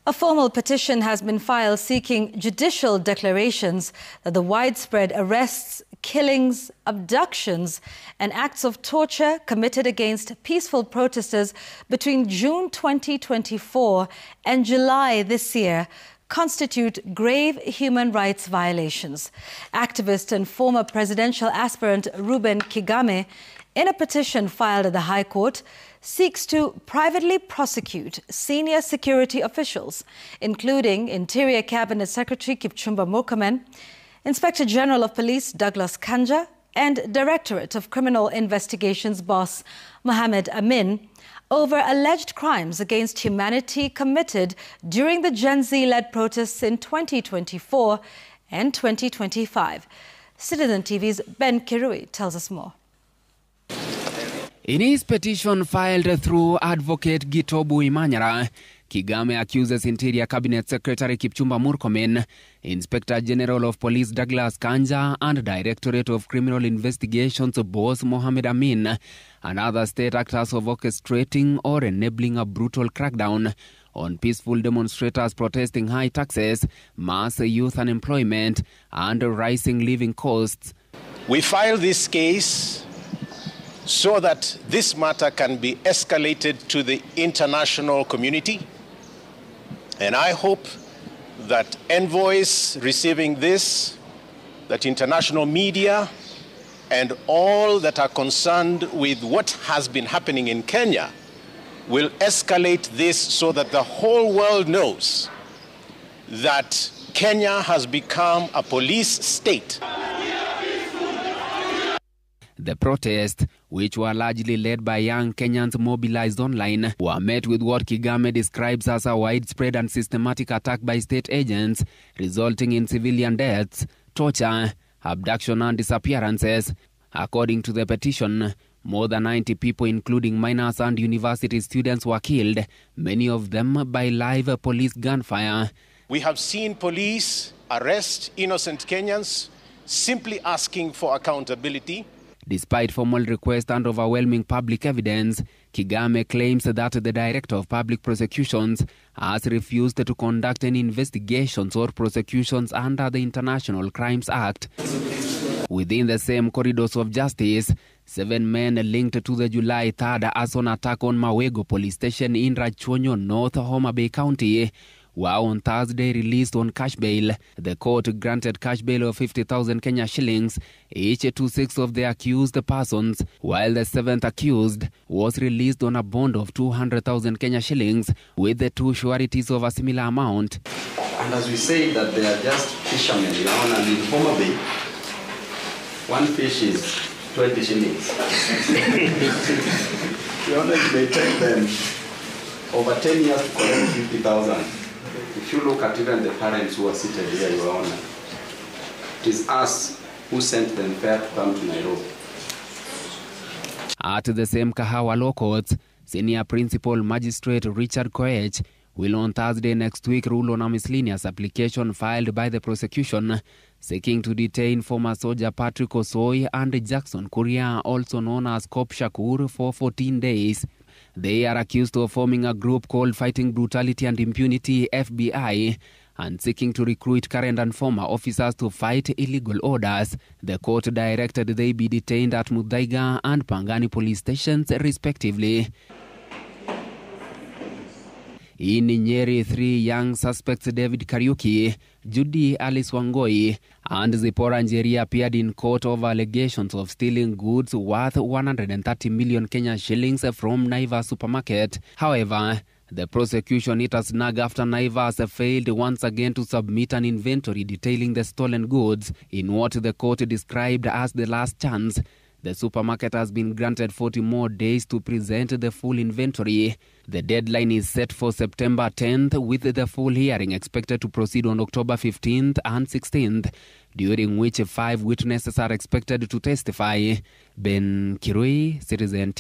A formal petition has been filed seeking judicial declarations that the widespread arrests, killings, abductions, and acts of torture committed against peaceful protesters between June 2024 and July this year constitute grave human rights violations. Activist and former presidential aspirant Reuben Kigame, in a petition filed at the High Court, seeks to privately prosecute senior security officials, including Interior Cabinet Secretary Kipchumba Murkomen, Inspector General of Police Douglas Kanja, and Directorate of Criminal Investigations boss Mohamed Amin, over alleged crimes against humanity committed during the Gen Z-led protests in 2024 and 2025. Citizen TV's Ben Kirui tells us more. In his petition filed through Advocate Gitobu Imanyara, Kigame accuses Interior Cabinet Secretary Kipchumba Murkomen, Inspector General of Police Douglas Kanja, and Directorate of Criminal Investigations boss Mohamed Amin and other state actors of orchestrating or enabling a brutal crackdown on peaceful demonstrators protesting high taxes, mass youth unemployment, and rising living costs. We filed this case so that this matter can be escalated to the international community. And I hope that envoys receiving this, that international media, and all that are concerned with what has been happening in Kenya will escalate this so that the whole world knows that Kenya has become a police state. The protests, which were largely led by young Kenyans mobilized online, were met with what Kigame describes as a widespread and systematic attack by state agents, resulting in civilian deaths, torture, abduction and disappearances. According to the petition, more than 90 people, including minors and university students, were killed, many of them by live police gunfire. We have seen police arrest innocent Kenyans simply asking for accountability. Despite formal requests and overwhelming public evidence, Kigame claims that the Director of Public Prosecutions has refused to conduct any investigations or prosecutions under the International Crimes Act. Within the same corridors of justice, 7 men linked to the July 3rd arson attack on Mawego Police Station in Rachuonyo, North Homa Bay County, were on Thursday released on cash bail. The court granted cash bail of 50,000 Kenya shillings each to 6 of the accused persons, while the 7th accused was released on a bond of 200,000 Kenya shillings with the 2 sureties of a similar amount. And as we say that they are just fishermen, and in Homa Bay, 1 fish is 20 shillings. It may take them over 10 years to collect 50,000. If you look at even the parents who are seated here, Your Honor, it is us who sent them fare to come to Nairobi. At the same Kahawa Law Courts, Senior Principal Magistrate Richard Koech will on Thursday next week rule on a miscellaneous application filed by the prosecution seeking to detain former soldier Patrick Osoi and Jackson Kuria, also known as Cop Shakur, for 14 days. They are accused of forming a group called Fighting Brutality and Impunity, FBI, and seeking to recruit current and former officers to fight illegal orders. The court directed they be detained at Muthaiga and Pangani police stations, respectively. In Nyeri, 3 young suspects, David Kariuki, Judy Alice Wangoi, and Zipporah Njeri, appeared in court over allegations of stealing goods worth 130 million Kenya shillings from Naivas supermarket. However, the prosecution hit a snag after Naivas failed once again to submit an inventory detailing the stolen goods in what the court described as the last chance. The supermarket has been granted 40 more days to present the full inventory. The deadline is set for September 10th, with the full hearing expected to proceed on October 15th and 16th, during which 5 witnesses are expected to testify. Ben Kirui, Citizen